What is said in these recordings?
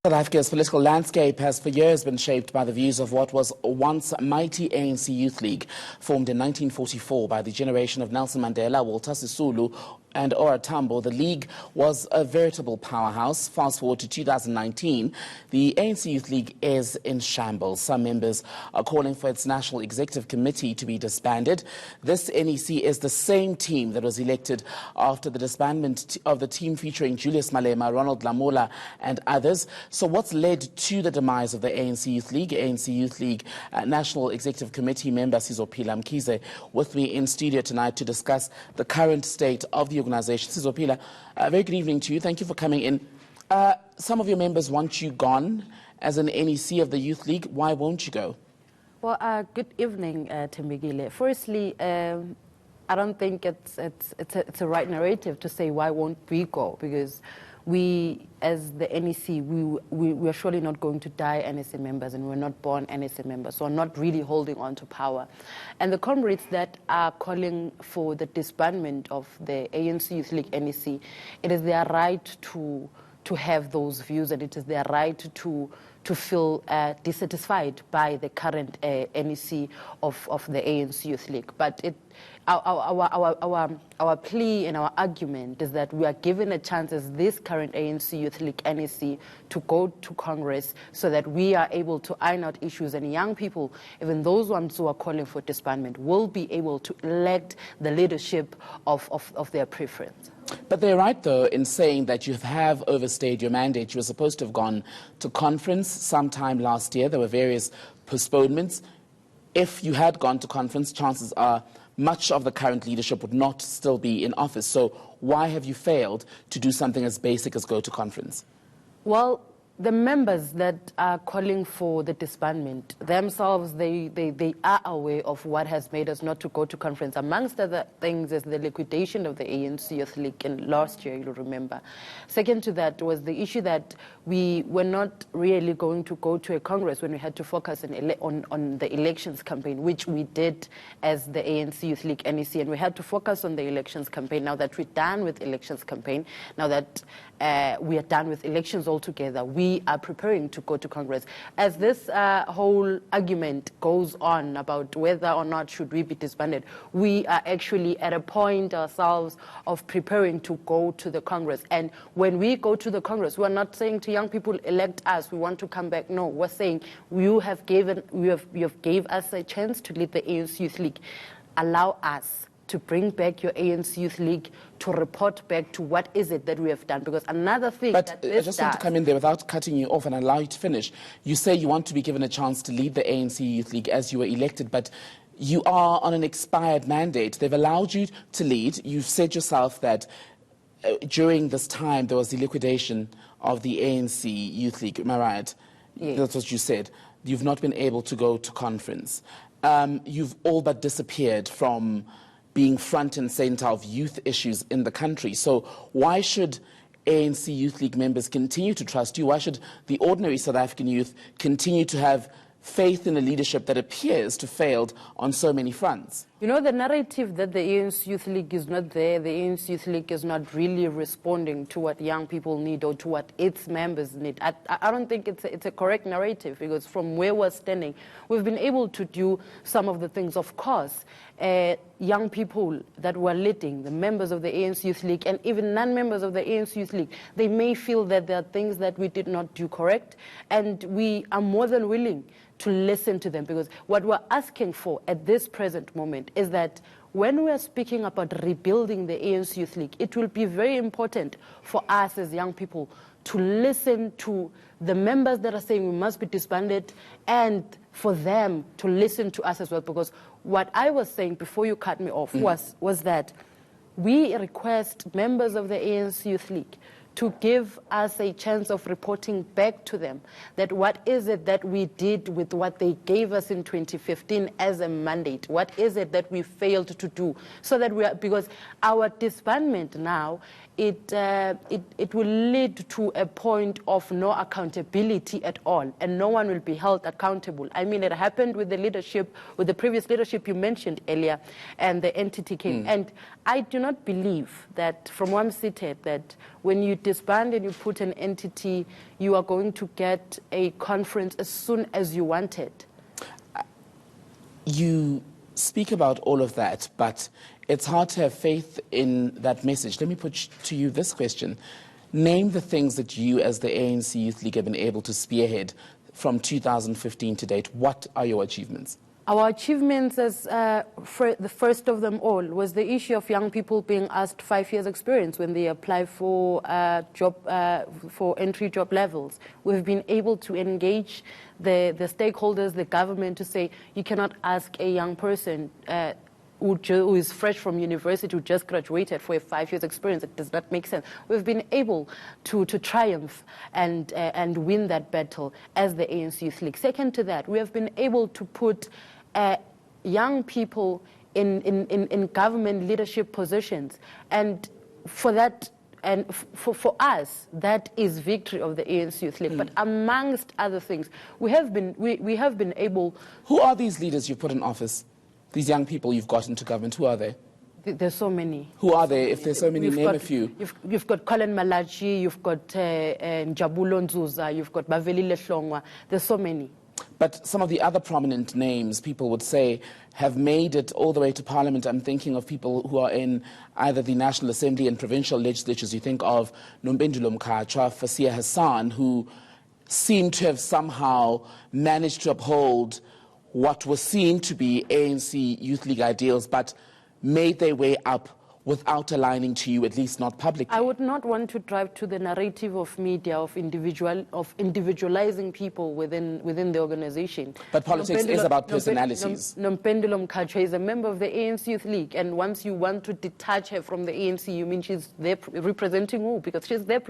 South Africa's political landscape has for years been shaped by the views of what was once mighty ANC Youth League, formed in 1944 by the generation of Nelson Mandela, Walter Sisulu and Ora Tambo. The League was a veritable powerhouse. Fast forward to 2019, the ANC Youth League is in shambles. Some members are calling for its National Executive Committee to be disbanded. This NEC is the same team that was elected after the disbandment of the team featuring Julius Malema, Ronald Lamola and others. So what's led to the demise of the ANC Youth League? ANC Youth League National Executive Committee member Sizopila Mkhize with me in studio tonight to discuss the current state of the organization. Sizopila, very good evening to you. Thank you for coming in. Some of your members want you gone as an NEC of the Youth League. Why won't you go? Well, good evening, Tembegile. Firstly, I don't think it's a right narrative to say why won't we go, because we, as the NEC, we are surely not going to die NEC members, and we're not born NEC members, so we're not really holding on to power. And the comrades that are calling for the disbandment of the ANC Youth League NEC, it is their right to have those views, and it is their right to feel dissatisfied by the current NEC of the ANC Youth League. But our plea and our argument is that we are given a chance as this current ANC Youth League NEC to go to Congress so that we are able to iron out issues, and young people, even those ones who are calling for disbandment, will be able to elect the leadership of their preference. But they're right, though, in saying that you have overstayed your mandate. You were supposed to have gone to conference sometime last year. There were various postponements. If you had gone to conference, chances are much of the current leadership would not still be in office. So why have you failed to do something as basic as go to conference? Well, the members that are calling for the disbandment themselves, they are aware of what has made us not to go to conference. Amongst other things is the liquidation of the ANC Youth League in last year, you'll remember. Second to that was the issue that we were not really going to go to a congress when we had to focus on the elections campaign, which we did as the ANC Youth League NEC, and we had to focus on the elections campaign. Now that we're done with elections campaign, now that we are done with elections altogether, we are preparing to go to Congress. As this whole argument goes on about whether or not should we be disbanded, we are actually at a point ourselves of preparing to go to the Congress. And when we go to the Congress, we're not saying to young people, elect us, we want to come back. No, we're saying you have gave us a chance to lead the ANC Youth League. Allow us to bring back your ANC Youth League, to report back to what is it that we have done. Because another thing that this I just want to come in there without cutting you off and allow you to finish. You say you want to be given a chance to lead the ANC Youth League as you were elected, but you are on an expired mandate. They've allowed you to lead. You've said yourself that during this time there was the liquidation of the ANC Youth League. Am I right? Yes. That's what you said. You've not been able to go to conference. You've all but disappeared from being front and center of youth issues in the country. So why should ANC Youth League members continue to trust you? Why should the ordinary South African youth continue to have faith in a leadership that appears to have failed on so many fronts? You know, the narrative that the ANC Youth League is not there, the ANC Youth League is not really responding to what young people need or to what its members need. I don't think it's a correct narrative, because from where we're standing, we've been able to do some of the things. Of course, young people that were leading, the members of the ANC Youth League, and even non-members of the ANC Youth League, they may feel that there are things that we did not do correct, and we are more than willing to listen to them, because what we're asking for at this present moment is that when we are speaking about rebuilding the ANC Youth League, it will be very important for us as young people to listen to the members that are saying we must be disbanded, and for them to listen to us as well. Because what I was saying before you cut me off was that we request members of the ANC Youth League to give us a chance of reporting back to them that what is it that we did with what they gave us in 2015 as a mandate? What is it that we failed to do? So that we are, because our disbandment now, it will lead to a point of no accountability at all, and no one will be held accountable. I mean, it happened with the leadership, with the previous leadership you mentioned earlier, and the entity came. And I do not believe that, from where I'm seated, that when you disband and you put an entity, you are going to get a conference as soon as you want it. You speak about all of that, but it's hard to have faith in that message. Let me put to you this question. Name the things that you, as the ANC Youth League, have been able to spearhead from 2015 to date. What are your achievements? Our achievements, as the first of them all, was the issue of young people being asked 5 years experience when they apply for for entry job levels. We've been able to engage the stakeholders, the government, to say you cannot ask a young person who is fresh from university, who just graduated, for a 5 years experience. It does not make sense. We've been able to triumph and win that battle as the ANC Youth League. Second to that, we have been able to put young people in government leadership positions. And for that, and for us, that is victory of the ANC Youth League. But amongst other things, we have been able... Who are these leaders you've put in office? These young people you've got into government, who are they? There's so many. Who are they? If there's so many, name a few. You've got Colin Malachi, you've got Njabulo Nzuza, you've got Baveli Lehlongwa. There's so many. But some of the other prominent names, people would say, have made it all the way to Parliament. I'm thinking of people who are in either the National Assembly and provincial legislatures. You think of Nombendulo Mkhatshwa, Fasia Hassan, who seem to have somehow managed to uphold what was seen to be ANC Youth League ideals, but made their way up without aligning to you, at least not publicly. I would not want to drive to the narrative of media of individualizing people within the organization. But politics is about personalities. Nompendulo Mkhatshwa is a member of the ANC Youth League, and once you want to detach her from the ANC, you mean she's there representing who? Because she's there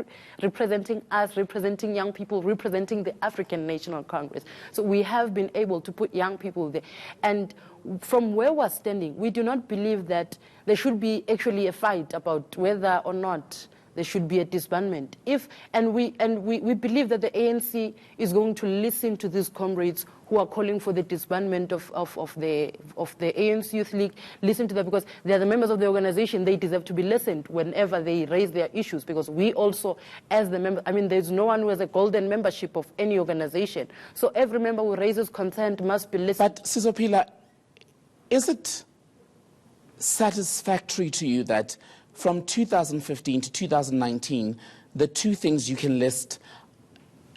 representing us, representing young people, representing the African National Congress. So we have been able to put young people there. And from where we're standing, we do not believe that there should be actually a fight about whether or not there should be a disbandment. We believe that the ANC is going to listen to these comrades who are calling for the disbandment of the ANC Youth League, listen to them, because they are the members of the organization. They deserve to be listened whenever they raise their issues, because we also, as the member, I mean, there's no one who has a golden membership of any organization. So every member who raises consent must be listened. But Sizopila, is it satisfactory to you that from 2015 to 2019, the two things you can list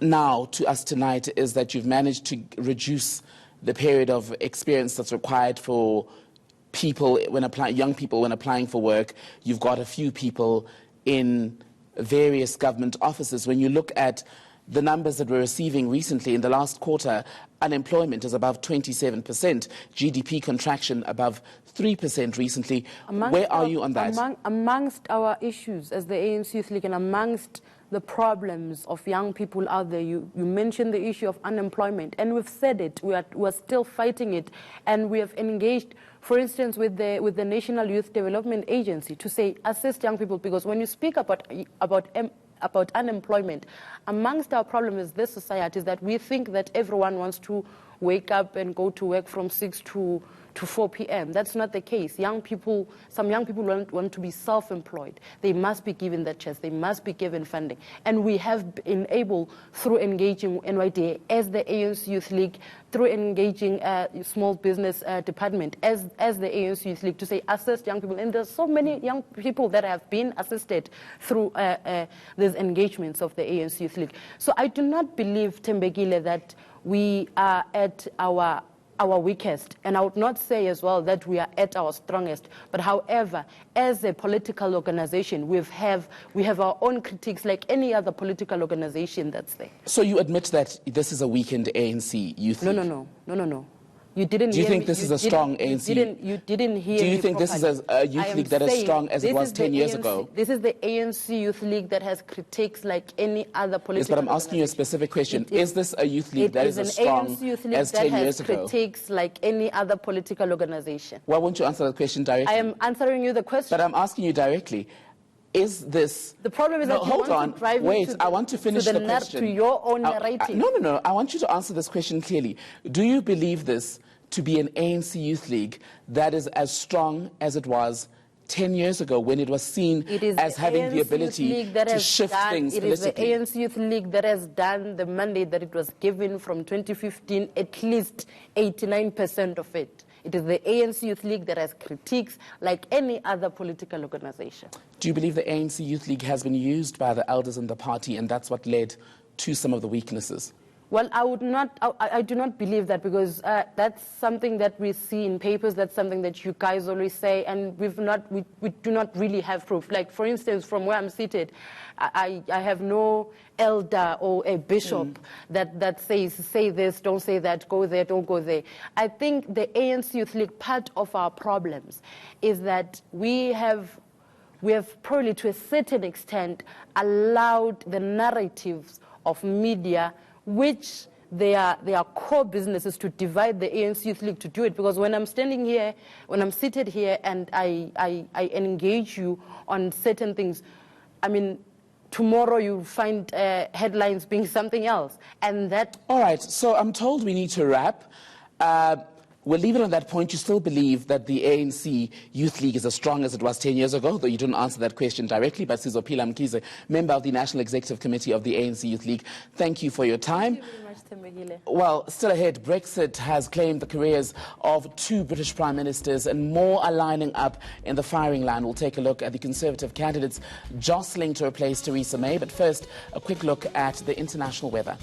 now to us tonight is that you've managed to reduce the period of experience that's required for people when young people when applying for work? You've got a few people in various government offices. When you look at the numbers that we're receiving recently in the last quarter, unemployment is above 27%, GDP contraction above 3% recently. Where are you on that? Amongst our issues as the ANC Youth League and amongst the problems of young people out there, you mentioned the issue of unemployment, and we've said it, we're still fighting it, and we have engaged, for instance, with the National Youth Development Agency to say, assist young people, because when you speak about unemployment, amongst our problems in this society is that we think that everyone wants to wake up and go to work from 6 to 4 p.m. That's not the case. Some young people want to be self-employed. They must be given that chance. They must be given funding. And we have been able, through engaging NYDA as the ANC Youth League, through engaging small business department as the ANC Youth League, to say assist young people. And there's so many young people that have been assisted through these engagements of the ANC Youth League. So I do not believe, Tembekile, that we are at our weakest, and I would not say as well that we are at our strongest. But however, as a political organization, we have our own critiques like any other political organization that's there. So you admit that this is a weakened ANC Youth League? No. You didn't. Do you think this is a strong ANC? You didn't hear. Do you think this is a youth league that is strong as it was 10 years ago? This is the ANC Youth League that has critiques like any other political. Yes, but I'm asking you a specific question. Is this a youth league that is as strong as 10 years ago? Critiques like any other political organization. Why won't you answer the question directly? I am answering you the question. But I'm asking you directly. Is this... The problem is that you want to drive I want to finish the question. To your own narrative. No. I want you to answer this question clearly. Do you believe this to be an ANC Youth League that is as strong as it was 10 years ago when it was seen as having the ability to shift things politically? It is the ANC Youth League that has done the mandate that it was given from 2015, at least 89% of it. It is the ANC Youth League that has critiques like any other political organization. Do you believe the ANC Youth League has been used by the elders in the party and that's what led to some of the weaknesses? Well, I do not believe that, because that's something that we see in papers, that's something that you guys always say, and we do not really have proof. Like, for instance, from where I'm seated, I have no elder or a bishop that says, say this, don't say that, go there, don't go there. I think the ANC Youth League, part of our problems is that we have probably to a certain extent allowed the narratives of media, which they are core businesses, to divide the ANC Youth League to do it. Because when I'm standing here, when I'm seated here and I engage you on certain things, I mean, tomorrow you'll find headlines being something else. And that... All right, so I'm told we need to wrap. We'll leave it on that point. You still believe that the ANC Youth League is as strong as it was 10 years ago, though you didn't answer that question directly. But Sizophila Mkhize, member of the National Executive Committee of the ANC Youth League, thank you for your time. Thank you very much, Thembekile. Well, still ahead, Brexit has claimed the careers of 2 British Prime Ministers, and more are lining up in the firing line. We'll take a look at the Conservative candidates jostling to replace Theresa May. But first, a quick look at the international weather.